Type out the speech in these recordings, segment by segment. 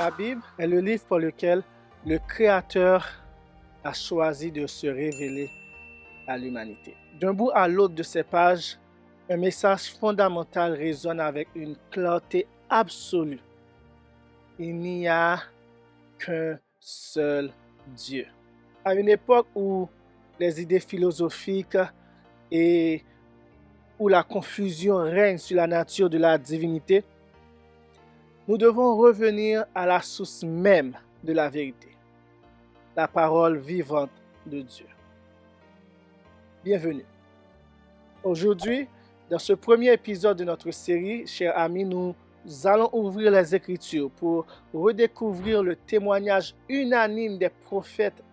La Bible est le livre par lequel le Créateur a choisi de se révéler à l'humanité. D'un bout à l'autre de ces pages, un message fondamental résonne avec une clarté absolue. Il n'y a qu'un seul Dieu. À une époque où les idées philosophiques et où la confusion règne sur la nature de la divinité, nous devons revenir à la source même de la vérité, la parole vivante de Dieu. Bienvenue. Aujourd'hui, dans ce premier épisode de notre série, chers amis, nous allons ouvrir les Écritures pour redécouvrir le témoignage unanime des prophètes,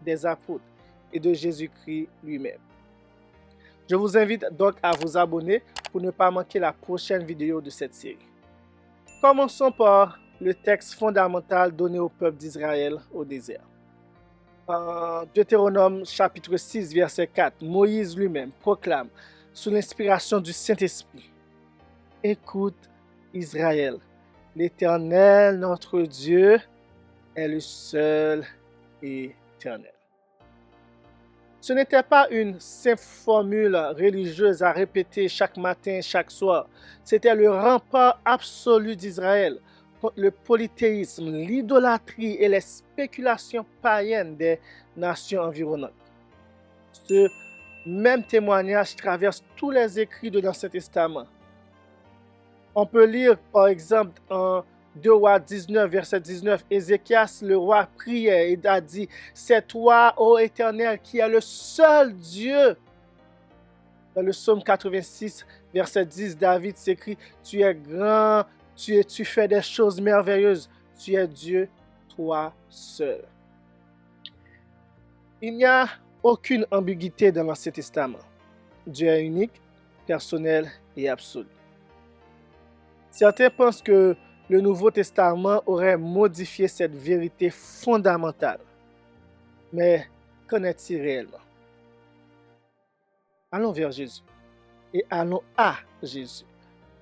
des apôtres et de Jésus-Christ lui-même. Je vous invite donc à vous abonner pour ne pas manquer la prochaine vidéo de cette série. Commençons par le texte fondamental donné au peuple d'Israël au désert. En Deutéronome chapitre 6, verset 4, Moïse lui-même proclame, sous l'inspiration du Saint-Esprit, « Écoute Israël, l'Éternel notre Dieu est le seul éternel. » Ce n'était pas une simple formule religieuse à répéter chaque matin, chaque soir. C'était le rempart absolu d'Israël contre le polythéisme, l'idolâtrie et les spéculations païennes des nations environnantes. Ce même témoignage traverse tous les écrits de l'Ancien Testament. On peut lire par exemple en 2 Rois 19, verset 19, Ézéchias, le roi, priait et a dit, « C'est toi, ô Éternel, qui es le seul Dieu. » Dans le psaume 86, verset 10, David s'écrit, « Tu es grand, tu fais des choses merveilleuses, tu es Dieu, toi seul. » Il n'y a aucune ambiguïté dans l'Ancien Testament. Dieu est unique, personnel et absolu. Certains pensent que le Nouveau Testament aurait modifié cette vérité fondamentale. Mais qu'en est-il réellement? Allons vers Jésus et allons à Jésus.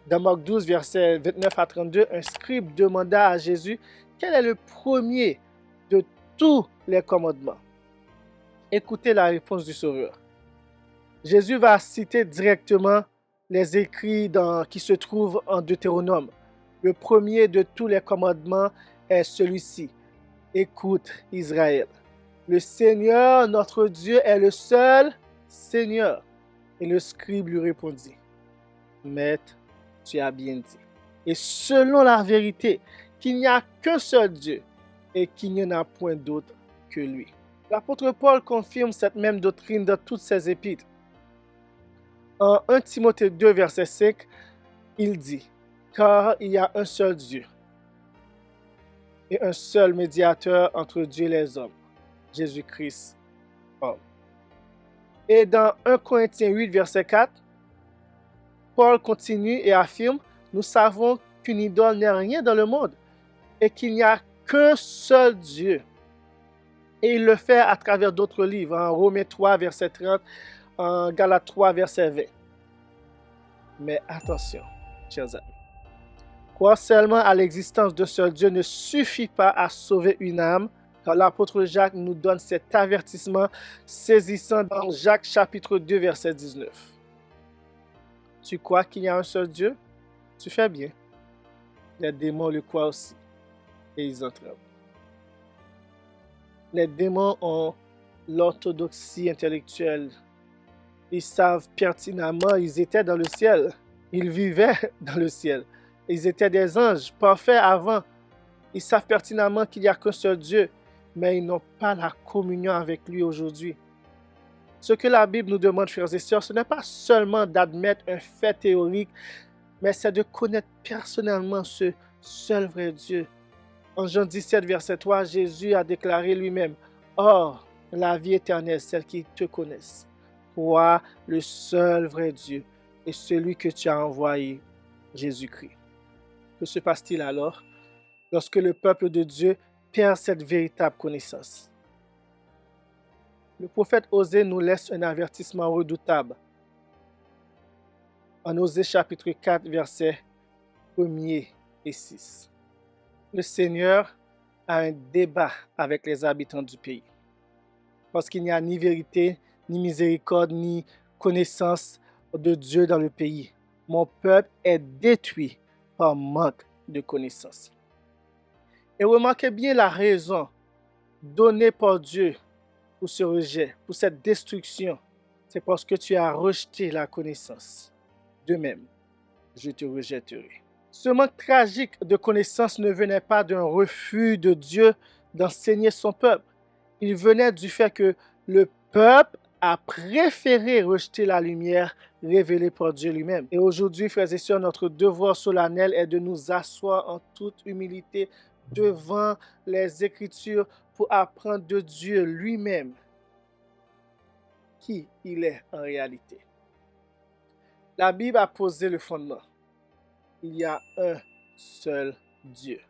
Dans Marc 12, versets 29 à 32, un scribe demanda à Jésus quel est le premier de tous les commandements. Écoutez la réponse du Sauveur. Jésus va citer directement les écrits qui se trouvent en Deutéronome. Le premier de tous les commandements est celui-ci. Écoute Israël. Le Seigneur, notre Dieu, est le seul Seigneur. Et le scribe lui répondit, Maître, tu as bien dit. Et selon la vérité, qu'il n'y a qu'un seul Dieu et qu'il n'y en a point d'autre que lui. L'apôtre Paul confirme cette même doctrine dans toutes ses épîtres. En 1 Timothée 2, verset 5, il dit, car il y a un seul Dieu et un seul médiateur entre Dieu et les hommes, Jésus-Christ, homme. Et dans 1 Corinthiens 8, verset 4, Paul continue et affirme, nous savons qu'une idole n'est rien dans le monde et qu'il n'y a qu'un seul Dieu. Et il le fait à travers d'autres livres, en Romains 3, verset 30, en Galates 3, verset 20. Mais attention, chers amis. Croire seulement à l'existence d'un seul Dieu ne suffit pas à sauver une âme, car l'apôtre Jacques nous donne cet avertissement saisissant dans Jacques chapitre 2, verset 19. Tu crois qu'il y a un seul Dieu? Tu fais bien. Les démons le croient aussi, et ils en tremblent. Les démons ont l'orthodoxie intellectuelle. Ils savent pertinemment, ils étaient dans le ciel. Ils vivaient dans le ciel. Ils étaient des anges parfaits avant. Ils savent pertinemment qu'il n'y a qu'un seul Dieu, mais ils n'ont pas la communion avec lui aujourd'hui. Ce que la Bible nous demande, frères et sœurs, ce n'est pas seulement d'admettre un fait théorique, mais c'est de connaître personnellement ce seul vrai Dieu. En Jean 17, verset 3, Jésus a déclaré lui-même, « Or, la vie éternelle, celle qui te connaissent, toi, le seul vrai Dieu, et celui que tu as envoyé, Jésus-Christ. » Que se passe-t-il alors lorsque le peuple de Dieu perd cette véritable connaissance? Le prophète Osée nous laisse un avertissement redoutable. En Osée chapitre 4, versets 1er et 6. le Seigneur a un débat avec les habitants du pays. Parce qu'il n'y a ni vérité, ni miséricorde, ni connaissance de Dieu dans le pays. Mon peuple est détruit par manque de connaissance. Et remarquez bien la raison donnée par Dieu pour ce rejet, pour cette destruction. C'est parce que tu as rejeté la connaissance. De même, je te rejetterai. Ce manque tragique de connaissance ne venait pas d'un refus de Dieu d'enseigner son peuple. Il venait du fait que le peuple a préféré rejeter la lumière révélée par Dieu lui-même. Et aujourd'hui, frères et sœurs, notre devoir solennel est de nous asseoir en toute humilité devant les Écritures pour apprendre de Dieu lui-même qui il est en réalité. La Bible a posé le fondement. Il y a un seul Dieu.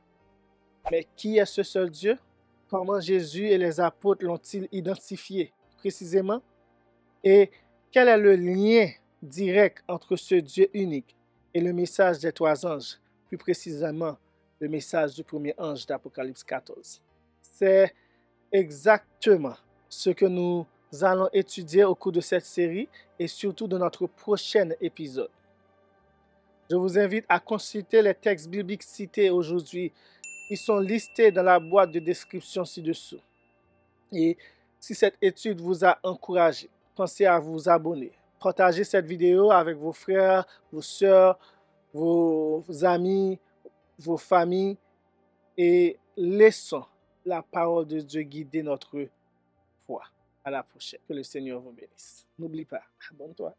Mais qui est ce seul Dieu? Comment Jésus et les apôtres l'ont-ils identifié précisément? Et quel est le lien direct entre ce Dieu unique et le message des trois anges, plus précisément le message du premier ange d'Apocalypse 14? C'est exactement ce que nous allons étudier au cours de cette série et surtout de notre prochain épisode. Je vous invite à consulter les textes bibliques cités aujourd'hui. Ils sont listés dans la boîte de description ci-dessous. Et si cette étude vous a encouragé, pensez à vous abonner. Partagez cette vidéo avec vos frères, vos sœurs, vos amis, vos familles et laissons la parole de Dieu guider notre foi. À la prochaine. Que le Seigneur vous bénisse. N'oublie pas, abonne-toi.